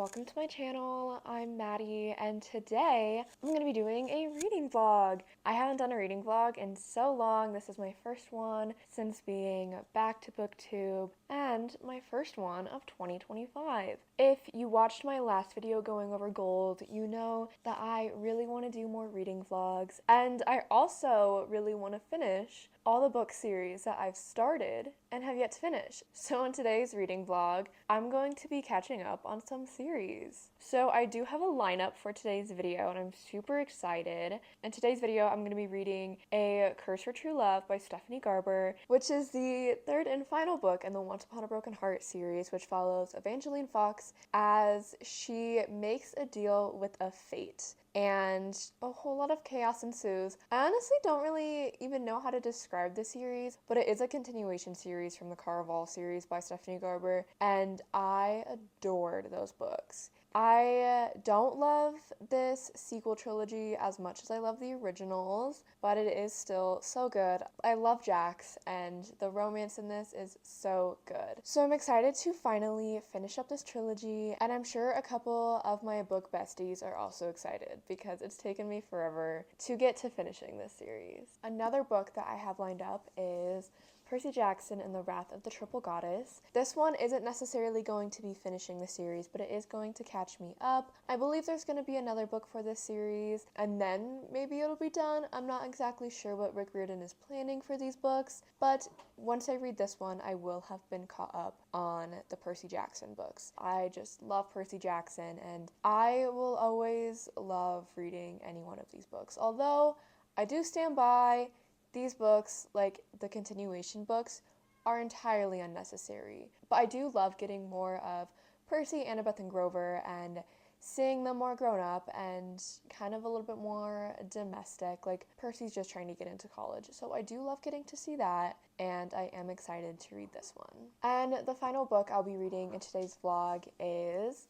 welcome to my channel. I'm Maddie, and today I'm going to be doing a reading vlog. I haven't done a reading vlog in so long. This is my first one since being back to booktube and my first one of 2025. If you watched my last video going over gold, you know that I really want to do more reading vlogs, and I also really want to finish all the book series that I've started and have yet to finish. So in today's reading vlog, I'm going to be catching up on some series. So I do have a lineup for today's video and I'm super excited. In today's video, I'm going to be reading A Curse for True Love by Stephanie Garber, which is the third and final book in the Once Upon a Broken Heart series, which follows Evangeline Fox as she makes a deal with a fate. And a whole lot of chaos ensues. I honestly don't really even know how to describe the series, but it is a continuation series from the Caraval series by Stephanie Garber, and I adored those books. I don't love this sequel trilogy as much as I love the originals, but it is still so good. I love Jax, and the romance in this is so good. So I'm excited to finally finish up this trilogy, and I'm sure a couple of my book besties are also excited because it's taken me forever to get to finishing this series. Another book that I have lined up is Percy Jackson and the Wrath of the Triple Goddess. This one isn't necessarily going to be finishing the series, but it is going to catch me up. I believe there's going to be another book for this series, and then maybe it'll be done. I'm not exactly sure what Rick Riordan is planning for these books, but once I read this one, I will have been caught up on the Percy Jackson books. I just love Percy Jackson, and I will always love reading any one of these books. Although, I do stand by these books, like the continuation books, are entirely unnecessary. But I do love getting more of Percy, Annabeth, and Grover and seeing them more grown up and kind of a little bit more domestic. Like, Percy's just trying to get into college. So I do love getting to see that, and I am excited to read this one. And the final book I'll be reading in today's vlog is...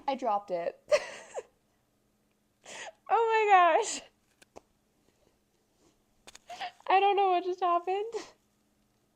I dropped it. Oh my gosh. I don't know what just happened.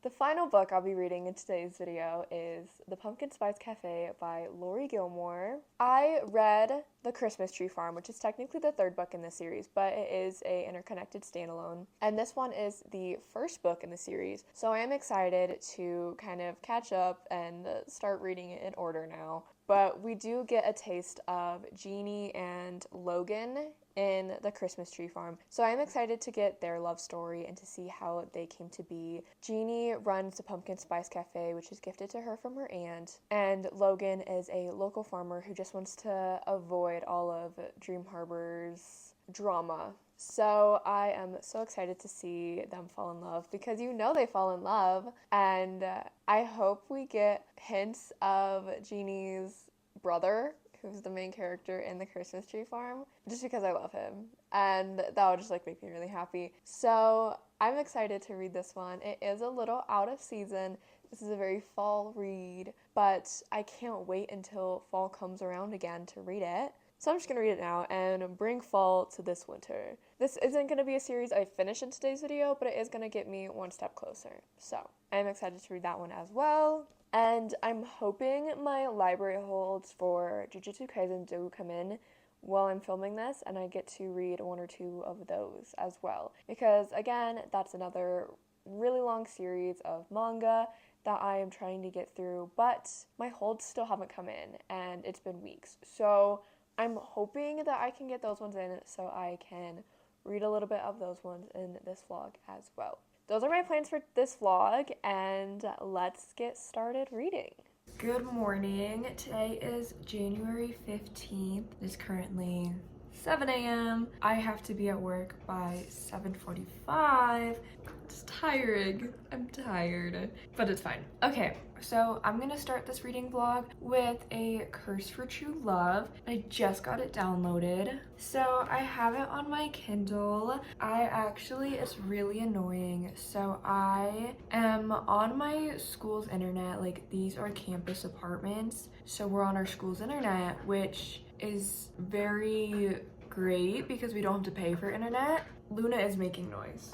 The final book I'll be reading in today's video is The Pumpkin Spice Cafe by Lori Gilmore. I read The Christmas Tree Farm, which is technically the third book in this series, but it is a interconnected standalone. And this one is the first book in the series, so I am excited to kind of catch up and start reading it in order now. But we do get a taste of Jeannie and Logan in The Christmas Tree Farm. So I'm excited to get their love story and to see how they came to be. Jeannie runs the Pumpkin Spice Cafe, which is gifted to her from her aunt, and Logan is a local farmer who just wants to avoid all of Dream Harbor's drama. So I am so excited to see them fall in love, because you know they fall in love, and I hope we get hints of Jeannie's brother, who's the main character in The Christmas Tree Farm, just because I love him, and that would just like make me really happy. So I'm excited to read this one. It is a little out of season. This is a very fall read, but I can't wait until fall comes around again to read it. So I'm just going to read it now and bring fall to this winter. This isn't going to be a series I finish in today's video, but it is going to get me one step closer. So I'm excited to read that one as well. And I'm hoping my library holds for Jujutsu Kaisen do come in while I'm filming this, and I get to read one or two of those as well. Because again, that's another really long series of manga that I am trying to get through, but my holds still haven't come in, and it's been weeks. So I'm hoping that I can get those ones in so I can read a little bit of those ones in this vlog as well. Those are my plans for this vlog, and let's get started reading. Good morning. Today is January 15th. It is currently 7 a.m. I have to be at work by 7:45. It's tiring. I'm tired, but it's fine. Okay, so I'm gonna start this reading vlog with A Curse for True Love. I just got it downloaded. So I have it on my Kindle. It's really annoying. So I am on my school's internet. Like, these are campus apartments. So we're on our school's internet, which is very great because we don't have to pay for internet. Luna is making noise,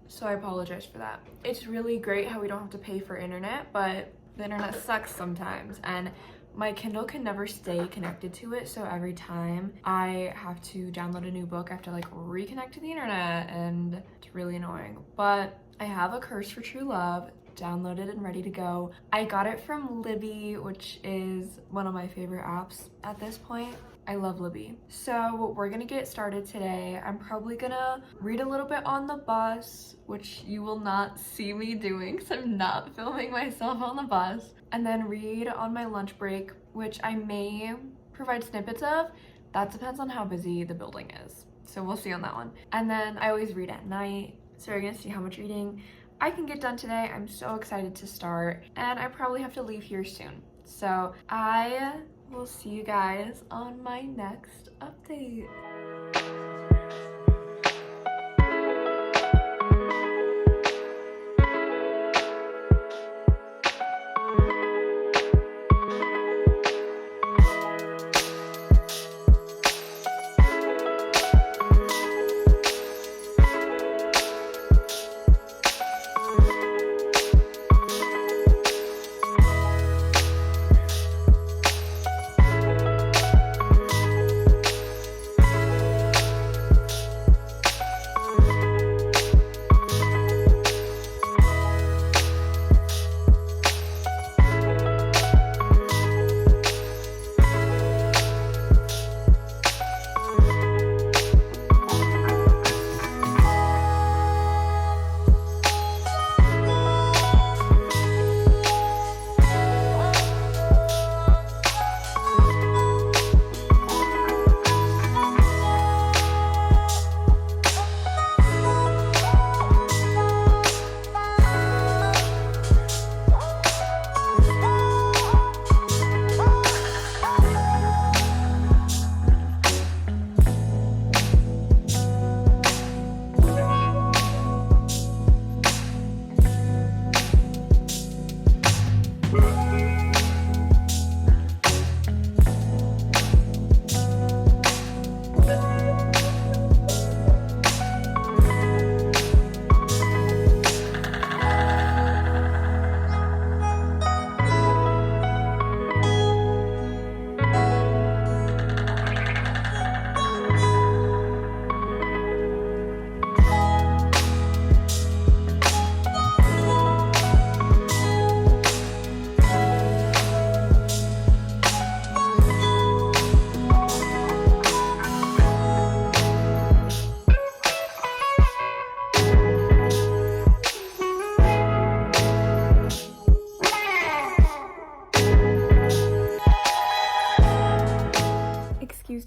so I apologize for that. It's really great how we don't have to pay for internet, but the internet sucks sometimes, and my Kindle can never stay connected to it, so every time I have to download a new book, I have to like reconnect to the internet, and it's really annoying. But I have A Curse for True Love downloaded and ready to go. I got it from Libby, which is one of my favorite apps at this point. I love Libby. So we're gonna get started today. I'm probably gonna read a little bit on the bus, which you will not see me doing because I'm not filming myself on the bus, and then read on my lunch break, which I may provide snippets of. That depends on how busy the building is. So we'll see on that one. And then I always read at night. So we're gonna see how much reading I can get done today. I'm so excited to start, and I probably have to leave here soon. So I will see you guys on my next update.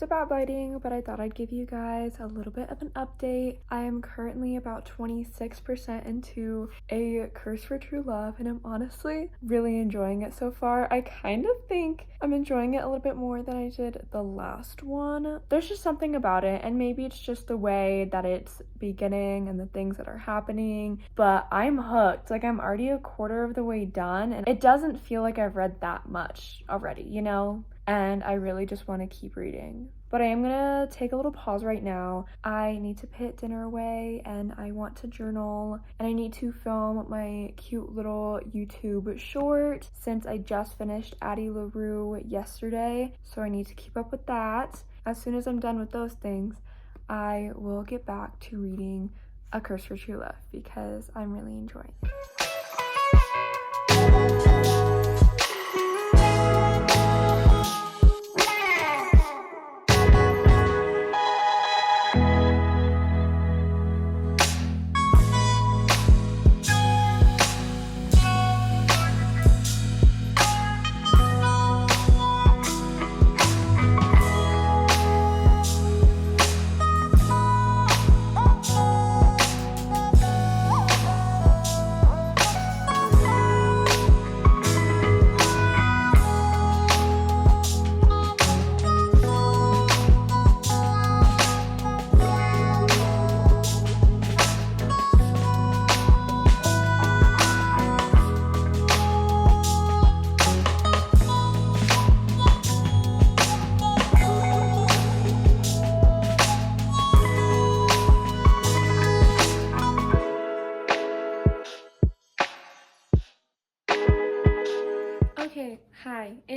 About biting, but I thought I'd give you guys a little bit of an update. I am currently about 26% into A Curse for True Love, and I'm honestly really enjoying it so far. I kind of think I'm enjoying it a little bit more than I did the last one. There's just something about it, and maybe it's just the way that it's beginning and the things that are happening, but I'm hooked. Like, I'm already a quarter of the way done, and it doesn't feel like I've read that much already, you know? And I really just want to keep reading. But I am gonna take a little pause right now. I need to put dinner away, and I want to journal, and I need to film my cute little YouTube short since I just finished Addie LaRue yesterday, so I need to keep up with that. As soon as I'm done with those things, I will get back to reading A Curse for True Love because I'm really enjoying it.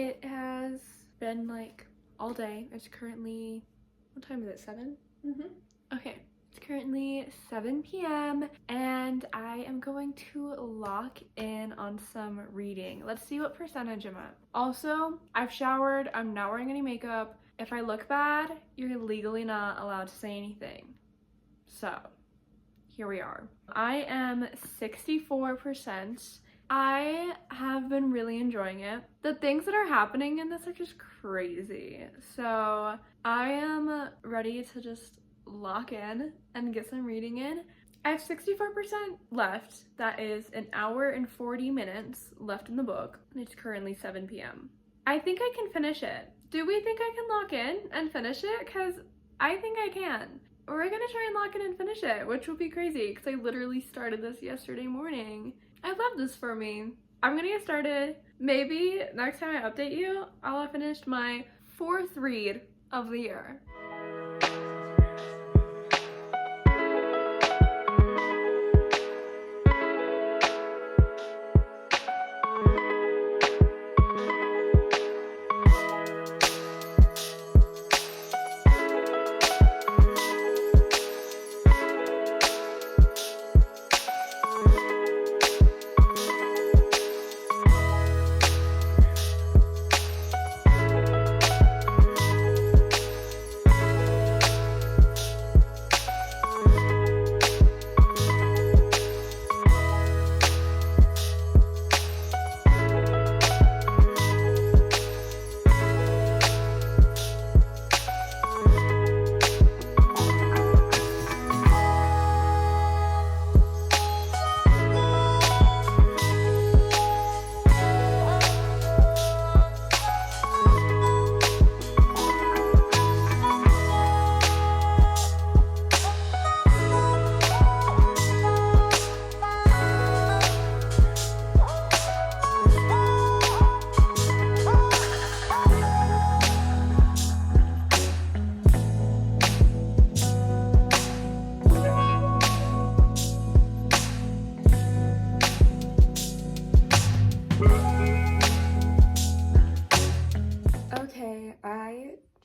It has been like all day. It's currently, what time is it, 7? Okay. It's currently 7 p.m. and I am going to lock in on some reading. Let's see what percentage I'm at. Also, I've showered. I'm not wearing any makeup. If I look bad, you're legally not allowed to say anything. So, here we are. I am 64%. I have been really enjoying it. The things that are happening in this are just crazy. So, I am ready to just lock in and get some reading in. I have 64% left. That is an hour and 40 minutes left in the book, and it's currently 7 p.m. I think I can finish it. Do we think I can lock in and finish it? Because I think I can. We're gonna try and lock in and finish it, which will be crazy because I literally started this yesterday morning. I love this for me. I'm gonna get started. Maybe next time I update you, I'll have finished my 4th read of the year.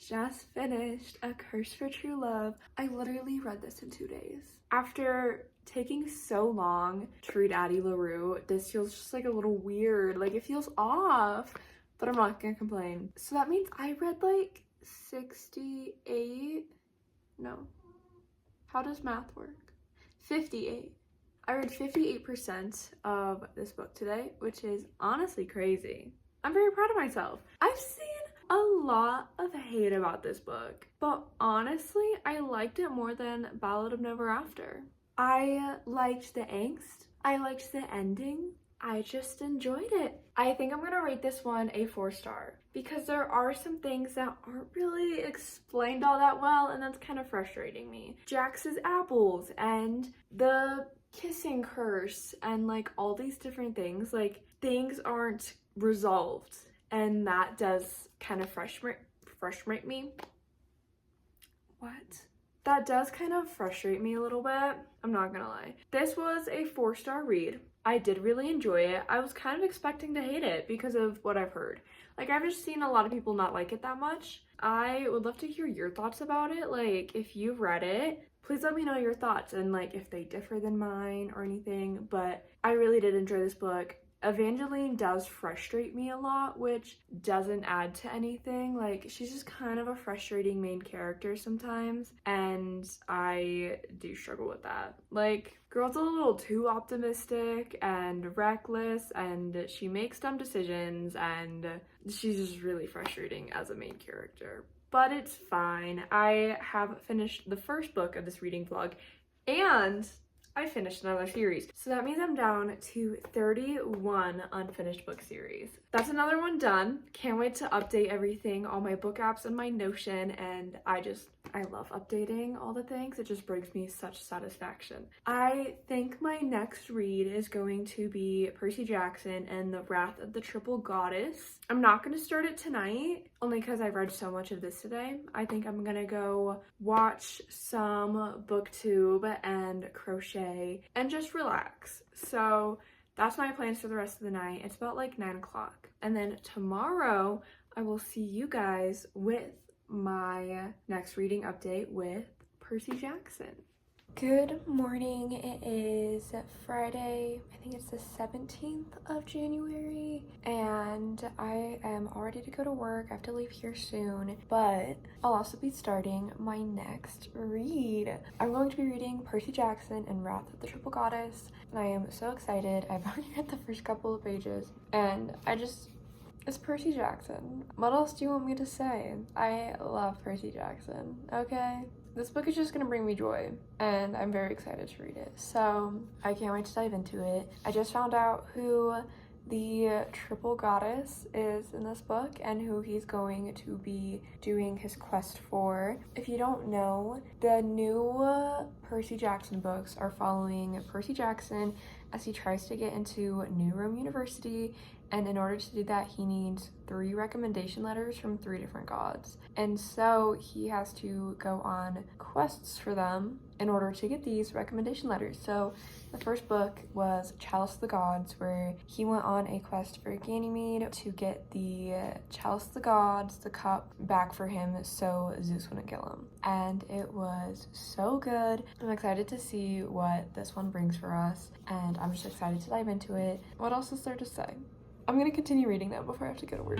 Just finished A Curse for True Love. I literally read this in 2 days. After taking so long to read Addie LaRue, this feels just like a little weird. Like, it feels off, but I'm not gonna complain. So that means I read like 68? No. How does math work? 58. I read 58% of this book today, which is honestly crazy. I'm very proud of myself. I've seen a lot of hate about this book, but honestly, I liked it more than Ballad of Never After. I liked the angst. I liked the ending. I just enjoyed it. I think I'm gonna rate this one a 4-star because there are some things that aren't really explained all that well, and that's kind of frustrating me. Jax's apples and the kissing curse and like all these different things, like things aren't resolved, and that does kind of frustrate me. What? That does kind of frustrate me a little bit. I'm not gonna lie. This was a 4-star read. I did really enjoy it. I was kind of expecting to hate it because of what I've heard. Like, I've just seen a lot of people not like it that much. I would love to hear your thoughts about it. Like, if you've read it, please let me know your thoughts and like if they differ than mine or anything. But I really did enjoy this book. Evangeline does frustrate me a lot, which doesn't add to anything. Like, she's just kind of a frustrating main character sometimes, and I do struggle with that. Like, girl's a little too optimistic and reckless, and she makes dumb decisions, and she's just really frustrating as a main character. But it's fine. I have finished the first book of this reading vlog, and I finished another series. So that means I'm down to 31 unfinished book series. That's another one done. Can't wait to update everything, all my book apps and my Notion, and I love updating all the things. It just brings me such satisfaction. I think my next read is going to be Percy Jackson and the Wrath of the Triple Goddess. I'm not going to start it tonight, only because I've read so much of this today. I think I'm going to go watch some booktube and crochet and just relax. So that's my plans for the rest of the night. It's about like 9 o'clock. And then tomorrow I will see you guys with my next reading update with Percy Jackson. Good morning. It is Friday. I think it's the 17th of January, and I am all ready to go to work. I have to leave here soon, but I'll also be starting my next read. I'm going to be reading Percy Jackson and Wrath of the Triple Goddess, and I am so excited. I've already read the first couple of pages, and it's Percy Jackson. What else do you want me to say? I love Percy Jackson, okay? This book is just gonna bring me joy, and I'm very excited to read it. So I can't wait to dive into it. I just found out who the Triple Goddess is in this book and who he's going to be doing his quest for. If you don't know, the new Percy Jackson books are following Percy Jackson as he tries to get into New Rome University, and in order to do that, he needs 3 recommendation letters from 3 different gods. And so he has to go on quests for them in order to get these recommendation letters. So the first book was Chalice of the Gods, where he went on a quest for Ganymede to get the Chalice of the Gods, the cup, back for him so Zeus wouldn't kill him. And it was so good. I'm excited to see what this one brings for us, and I'm just excited to dive into it. What else is there to say? I'm gonna continue reading that before I have to go to work.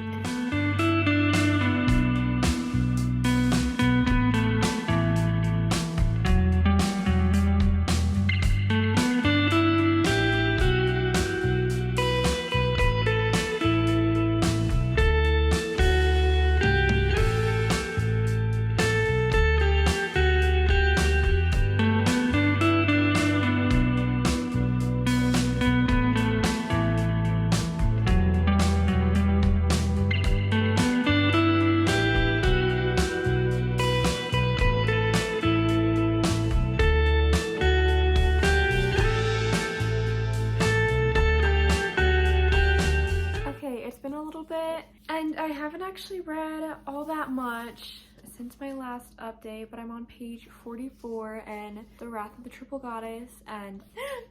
And I haven't actually read all that much since my last update, but I'm on page 44 and The Wrath of the Triple Goddess, and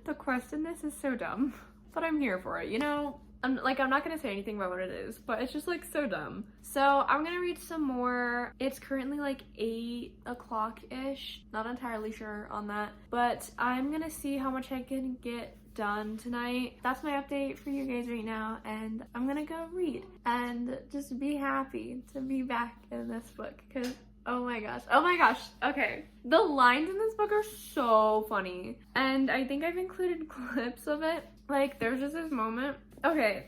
the quest in this is so dumb, but I'm here for it, you know? I'm not gonna say anything about what it is, but it's just like so dumb. So I'm gonna read some more. It's currently like 8 o'clock-ish, not entirely sure on that, but I'm gonna see how much I can get done tonight. That's my update for you guys right now, and I'm gonna go read and just be happy to be back in this book, because oh my gosh, okay, the lines in this book are so funny, and I think I've included clips of it. Like, there's just this moment, okay,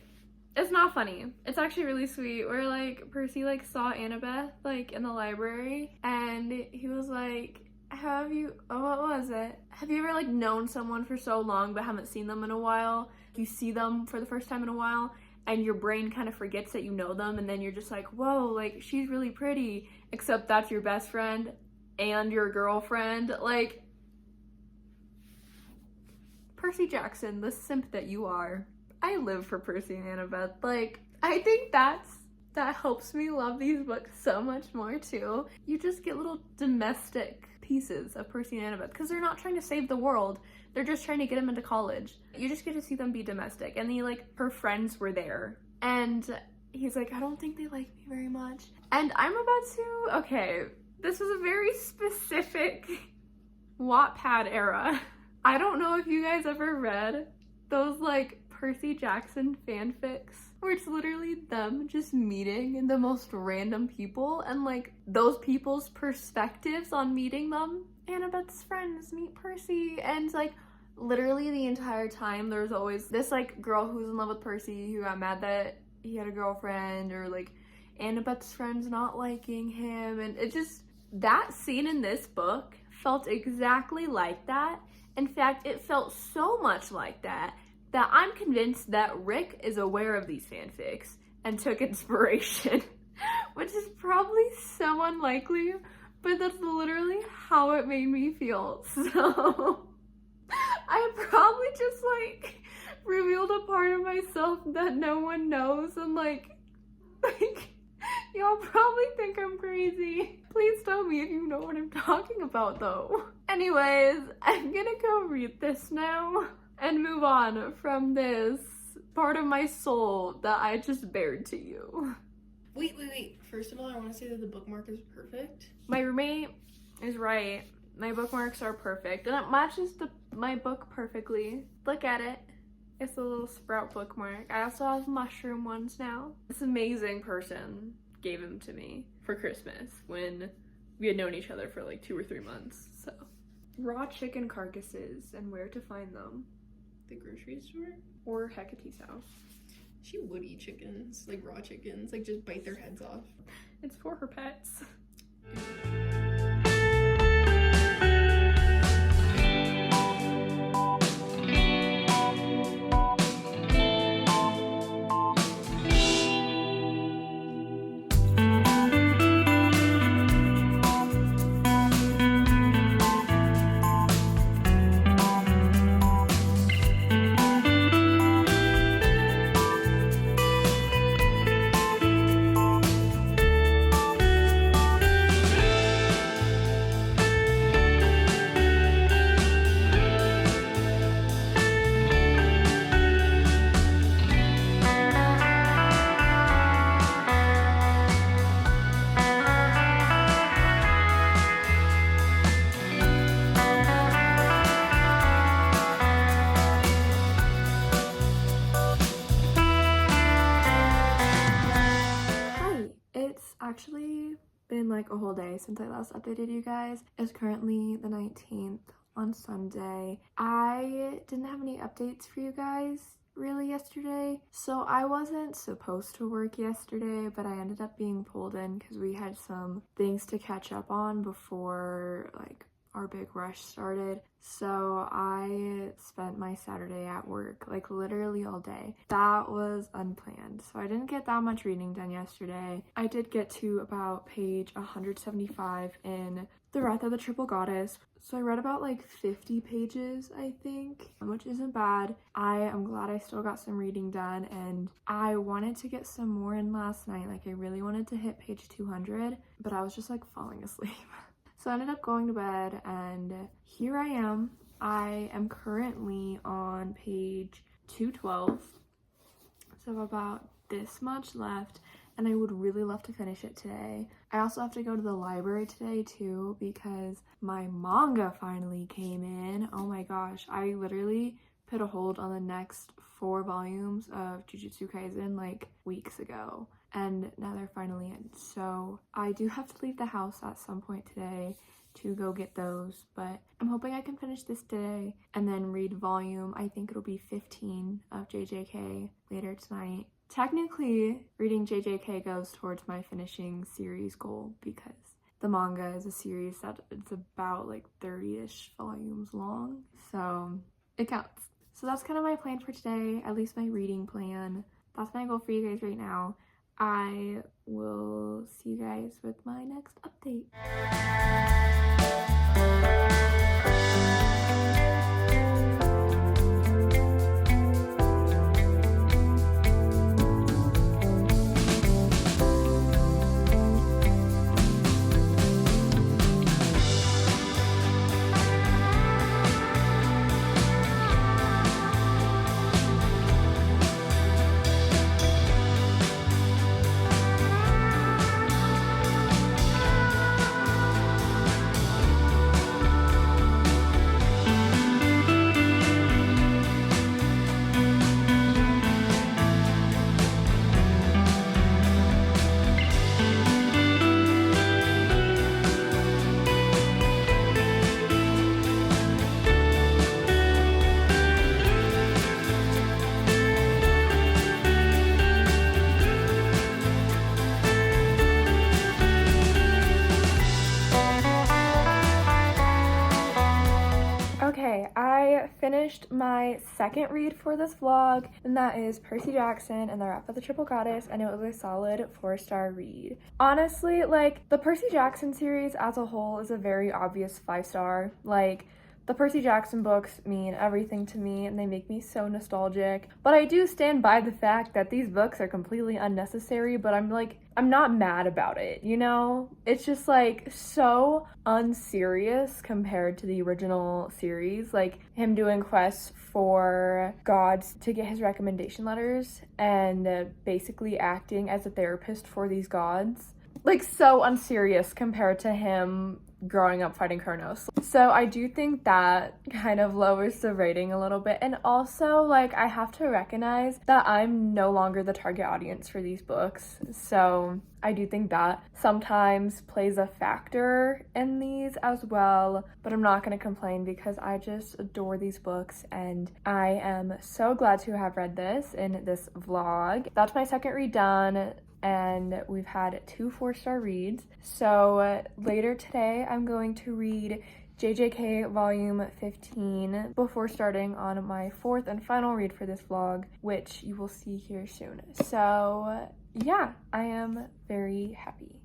it's not funny, it's actually really sweet, where like Percy like saw Annabeth like in the library, and he was like, what was it? Have you ever like known someone for so long but haven't seen them in a while? You see them for the first time in a while and your brain kind of forgets that you know them, and then you're just like, whoa, like she's really pretty, except that's your best friend and your girlfriend. Like, Percy Jackson, the simp that you are. I live for Percy and Annabeth. Like, I think that helps me love these books so much more too. You just get little domestic pieces of Percy and Annabeth, because they're not trying to save the world, they're just trying to get him into college. You just get to see them be domestic, and her friends were there, and he's like, I don't think they like me very much. And I'm about to, okay, this was a very specific Wattpad era. I don't know if you guys ever read those like Percy Jackson fanfics, where it's literally them just meeting the most random people and like those people's perspectives on meeting them. Annabeth's friends meet Percy, and like literally the entire time there's always this like girl who's in love with Percy who got mad that he had a girlfriend, or like Annabeth's friends not liking him, and it just, that scene in this book felt exactly like that. In fact, it felt so much like that I'm convinced that Rick is aware of these fanfics and took inspiration, which is probably so unlikely, but that's literally how it made me feel. So I probably just like revealed a part of myself that no one knows, and like y'all probably think I'm crazy. Please tell me if you know what I'm talking about though. Anyways, I'm gonna go read this now. and move on from this part of my soul that I just bared to you. Wait. First of all, I want to say that the bookmark is perfect. My roommate is right. My bookmarks are perfect, and it matches my book perfectly. Look at it. It's a little sprout bookmark. I also have mushroom ones now. This amazing person gave them to me for Christmas when we had known each other for like 2 or 3 months, so. Raw chicken carcasses and where to find them. The grocery store? Or Hecate's house. She would eat chickens, like raw chickens, like just bite their heads off. It's for her pets. Actually been like a whole day since I last updated you guys. It's currently the 19th on Sunday. I didn't have any updates for you guys really yesterday, so I wasn't supposed to work yesterday, but I ended up being pulled in because we had some things to catch up on before like our big rush started. So I spent my Saturday at work, like literally all day. That was unplanned, so I didn't get that much reading done yesterday. I did get to about page 175 in The Wrath of the Triple Goddess, so I read about like 50 pages, I think, which isn't bad. I am glad I still got some reading done, and I wanted to get some more in last night. Like I really wanted to hit page 200, but I was just like falling asleep. So I ended up going to bed, and here I am. I am currently on page 212, so about this much left, and I would really love to finish it today. I also have to go to the library today too because my manga finally came in. Oh my gosh, I literally put a hold on the next 4 volumes of Jujutsu Kaisen like weeks ago, and now they're finally in. So I do have to leave the house at some point today to go get those, but I'm hoping I can finish this today and then read volume, I think it'll be 15 of JJK later tonight. Technically, reading JJK goes towards my finishing series goal because the manga is a series that it's about like 30-ish volumes long, so it counts. So that's kind of my plan for today, at least my reading plan. That's my goal for you guys right now. I will see you guys with my next update. Okay, I finished my second read for this vlog, and that is Percy Jackson and the Wrath of the Triple Goddess, and it was a solid 4-star read. Honestly, like, the Percy Jackson series as a whole is a very obvious 5-star. Like, the Percy Jackson books mean everything to me, and they make me so nostalgic. But I do stand by the fact that these books are completely unnecessary, but I'm, like, I'm not mad about it, you know? It's just like so unserious compared to the original series. Like him doing quests for gods to get his recommendation letters and basically acting as a therapist for these gods. Like so unserious compared to him growing up fighting Kronos. So I do think that kind of lowers the rating a little bit. And also, like, I have to recognize that I'm no longer the target audience for these books. So I do think that sometimes plays a factor in these as well. But I'm not going to complain because I just adore these books and I am so glad to have read this in this vlog. That's my second read done. And we've had 2 4-star reads. So later today, I'm going to read JJK Volume 15 before starting on my 4th and final read for this vlog, which you will see here soon. So yeah, I am very happy.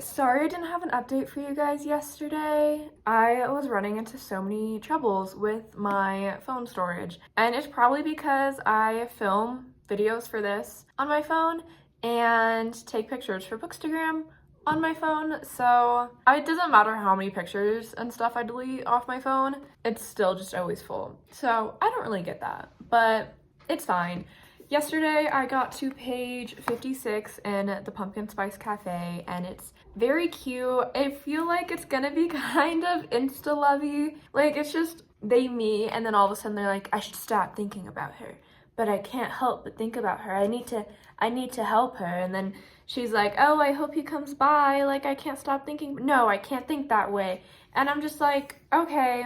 Sorry I didn't have an update for you guys yesterday. I was running into so many troubles with my phone storage, and it's probably because I film videos for this on my phone and take pictures for Bookstagram on my phone, so it doesn't matter how many pictures and stuff I delete off my phone, it's still just always full. So I don't really get that, but it's fine. Yesterday, I got to page 56 in the Pumpkin Spice Cafe, and it's very cute. I feel like it's gonna be kind of insta-lovey. Like, it's just they meet, and then all of a sudden they're like, I should stop thinking about her, but I can't help but think about her. I need to help her. And then she's like, oh, I hope he comes by. Like, I can't stop thinking. No, I can't think that way. And I'm just like, okay,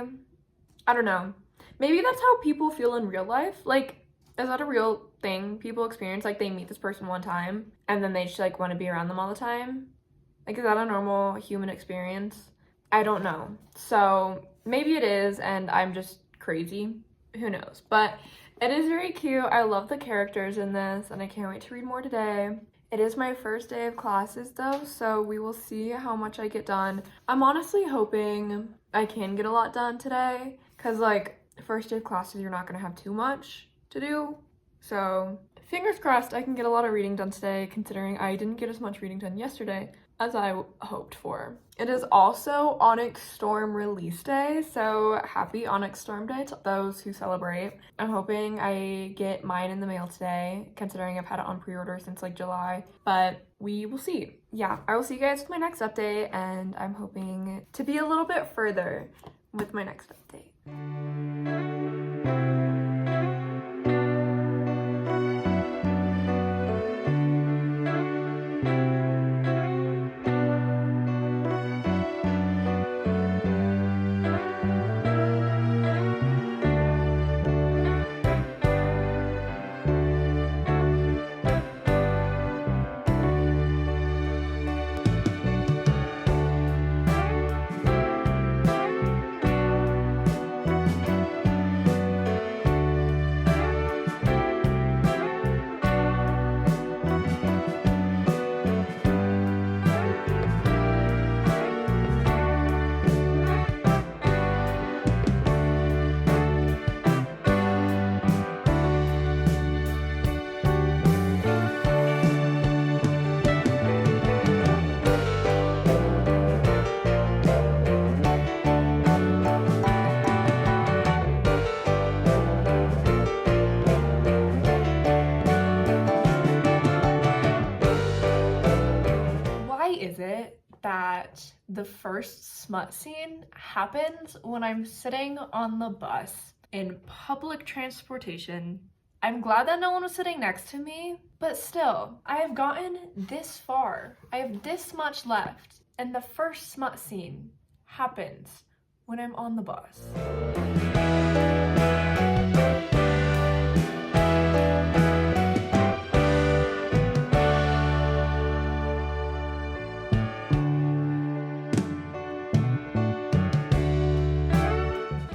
I don't know. Maybe that's how people feel in real life. Like, is that a real thing people experience? Like, they meet this person one time and then they just like want to be around them all the time? Like, is that a normal human experience? I don't know. So maybe it is and I'm just crazy. Who knows? But it is very cute. I love the characters in this and I can't wait to read more today. It is my first day of classes though, so we will see how much I get done. I'm honestly hoping I can get a lot done today because, like, first day of classes, you're not going to have too much to do. So fingers crossed I can get a lot of reading done today, considering I didn't get as much reading done yesterday as I hoped for. It is also Onyx Storm release day, so happy Onyx Storm Day to those who celebrate. I'm hoping I get mine in the mail today, considering I've had it on pre-order since like July, but we will see. Yeah, I will see you guys with my next update, and I'm hoping to be a little bit further with my next update. that the first smut scene happens when I'm sitting on the bus in public transportation. I'm glad that no one was sitting next to me, but still, I have gotten this far. I have this much left, and the first smut scene happens when I'm on the bus.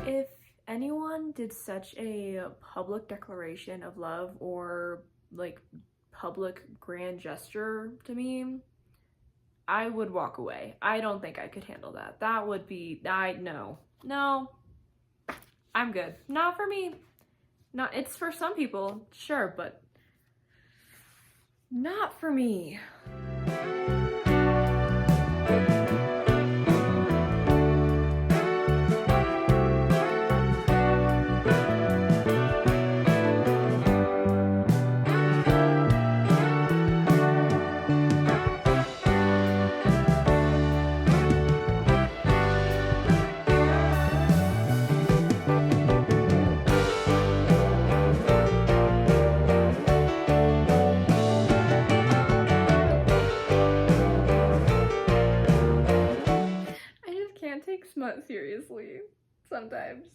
If anyone did such a public declaration of love or like public grand gesture to me, I would walk away. I don't think I could handle that. That would be, no, I'm good. Not for me. Not, it's for some people, sure, but not for me. Take smut seriously sometimes.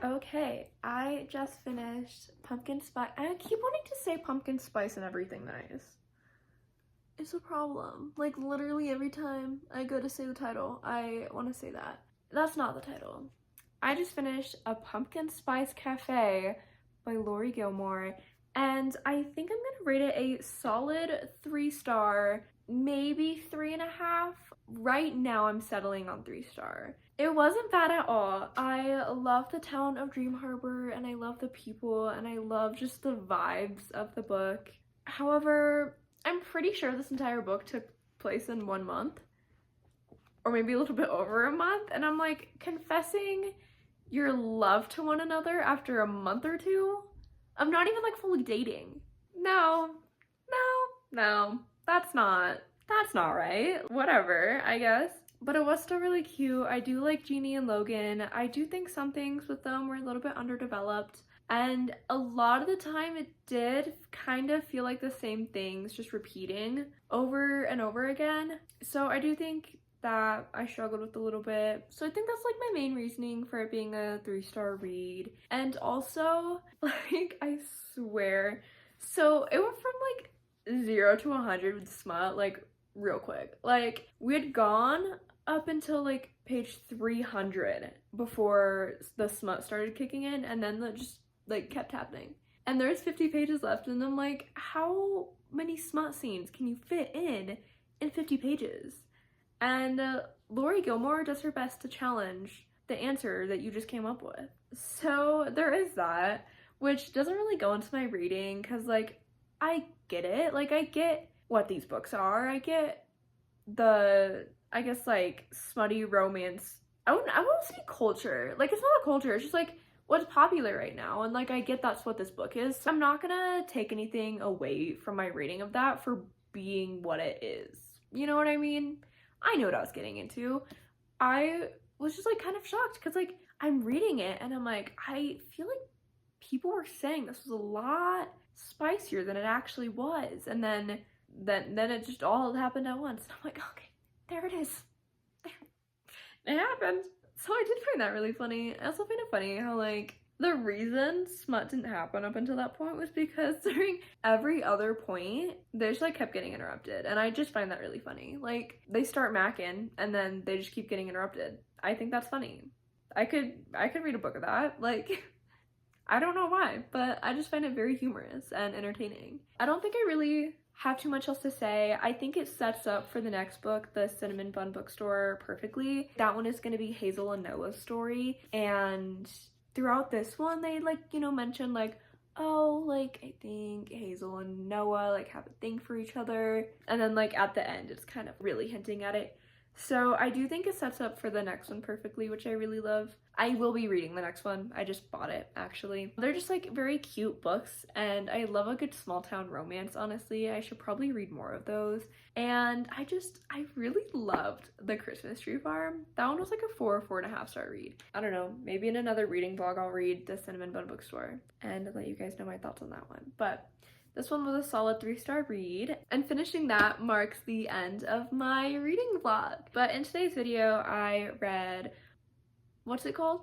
Okay, I just finished pumpkin spice. I keep wanting to say pumpkin spice and everything nice. It's a problem. Like, literally every time I go to say the title, I want to say that. That's not the title. I just finished A Pumpkin Spice Cafe by Lori Gilmore, and I think I'm gonna rate it a solid 3-star, maybe 3.5. Right now I'm settling on 3-star. It wasn't bad at all. I love the town of Dream Harbor, and I love the people, and I love just the vibes of the book. However, I'm pretty sure this entire book took place in 1 month, or maybe a little bit over a month, and I'm like, confessing your love to one another after a month or two? I'm not even like fully dating. No, that's not right. Whatever, I guess. But it was still really cute. I do like Jeannie and Logan. I do think some things with them were a little bit underdeveloped. And a lot of the time it did kind of feel like the same things just repeating over and over again. So I do think that I struggled with a little bit. So I think that's like my main reasoning for it being a 3-star read. And also, like, I swear, so it went from like 0 to 100 with smut like real quick. Like, we had gone up until like page 300 before the smut started kicking in, and then it just like kept happening. And there's 50 pages left, and I'm like, how many smut scenes can you fit in 50 pages? And Lori Gilmore does her best to challenge the answer that you just came up with. So there is that, which doesn't really go into my reading, because like, I get it. Like, I get what these books are. I get the, I guess, like, smutty romance. I won't say culture. Like, it's not a culture. It's just like what's popular right now, and like, I get that's what this book is. I'm not gonna take anything away from my rating of that for being what it is. You know what I mean? I knew what I was getting into. I was just like kind of shocked, because like, I'm reading it and I'm like, I feel like people were saying this was a lot spicier than it actually was, and then it just all happened at once. And I'm like, okay, there it is. There. It happened. So I did find that really funny. I also find it funny how like the reason smut didn't happen up until that point was because during every other point they just like kept getting interrupted, and I just find that really funny. Like, they start macking and then they just keep getting interrupted. I think that's funny. I could read a book of that. Like, I don't know why, but I just find it very humorous and entertaining. I don't think I really have too much else to say. I think it sets up for the next book, The Cinnamon Bun Bookstore, perfectly. That one is going to be Hazel and Noah's story, and throughout this one they like, you know, mention like, oh, like, I think Hazel and Noah like have a thing for each other, and then like at the end it's kind of really hinting at it. So I do think it sets up for the next one perfectly, which I really love. I will be reading the next one. I just bought it, actually. They're just like very cute books, and I love a good small town romance, honestly. I should probably read more of those. And I really loved The Christmas Tree Farm. That one was like a 4 or 4.5 star read. I don't know, maybe in another reading vlog I'll read The Cinnamon Bun Bookstore and let you guys know my thoughts on that one. But this one was a solid 3-star read, and finishing that marks the end of my reading vlog. But in today's video, I read, what's it called?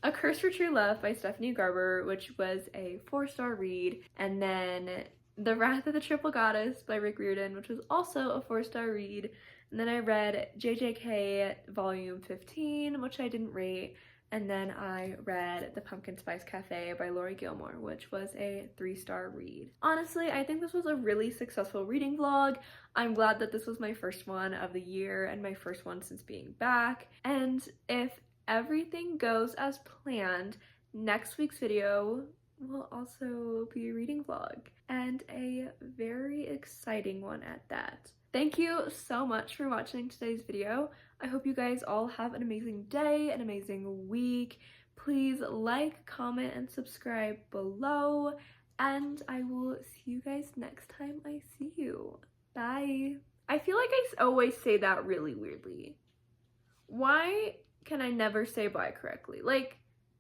A Curse for True Love by Stephanie Garber, which was a 4-star read, and then The Wrath of the Triple Goddess by Rick Riordan, which was also a 4-star read. And then I read JJK Volume 15, which I didn't rate. And then I read The Pumpkin Spice Cafe by Lori Gilmore, which was a 3-star read. Honestly, I think this was a really successful reading vlog. I'm glad that this was my first one of the year and my first one since being back. And if everything goes as planned, next week's video will also be a reading vlog, and a very exciting one at that. Thank you so much for watching today's video. I hope you guys all have an amazing day, an amazing week. Please like, comment, and subscribe below, and I will see you guys next time I see you. Bye. I feel like I always say that really weirdly. Why can I never say bye correctly? Like,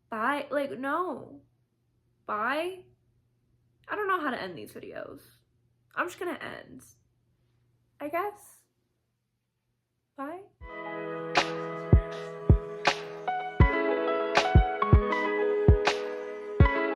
bye? Like, no. Bye? I don't know how to end these videos. I'm just gonna end, I guess. Bye.